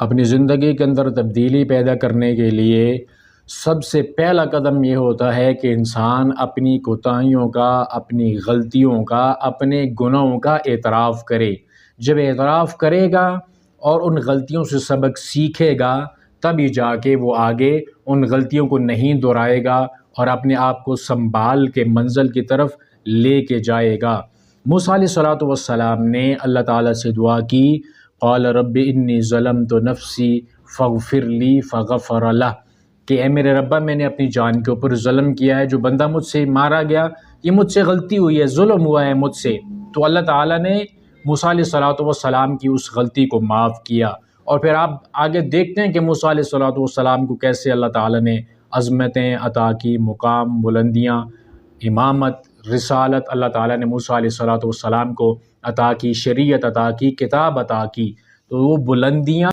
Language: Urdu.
اپنی زندگی کے اندر تبدیلی پیدا کرنے کے لیے سب سے پہلا قدم یہ ہوتا ہے کہ انسان اپنی کوتاہیوں کا، اپنی غلطیوں کا، اپنے گناہوں کا اعتراف کرے۔ جب اعتراف کرے گا اور ان غلطیوں سے سبق سیکھے گا، تبھی جا کے وہ آگے ان غلطیوں کو نہیں دہرائے گا اور اپنے آپ کو سنبھال کے منزل کی طرف لے کے جائے گا۔ موسیٰ علیہ الصلوۃ والسلام نے اللہ تعالیٰ سے دعا کی، قال رب انی ظلمت نفسی فاغفر لی فغفر لہ، کہ اے میرے ربا میں نے اپنی جان کے اوپر ظلم کیا ہے، جو بندہ مجھ سے مارا گیا یہ مجھ سے غلطی ہوئی ہے، ظلم ہوا ہے مجھ سے۔ تو اللہ تعالیٰ نے موسیٰ علیہ الصلوۃ والسلام کی اس غلطی کو معاف کیا، اور پھر آپ آگے دیکھتے ہیں کہ موسیٰ علیہ الصلوۃ والسلام کو کیسے اللہ تعالیٰ نے عظمتیں عطا کی، مقام، بلندیاں، امامت، رسالت اللہ تعالیٰ نے موسیٰ علیہ الصلوۃ والسلام کو عطا کی، شریعت عطا کی، کتاب عطا کی۔ تو وہ بلندیاں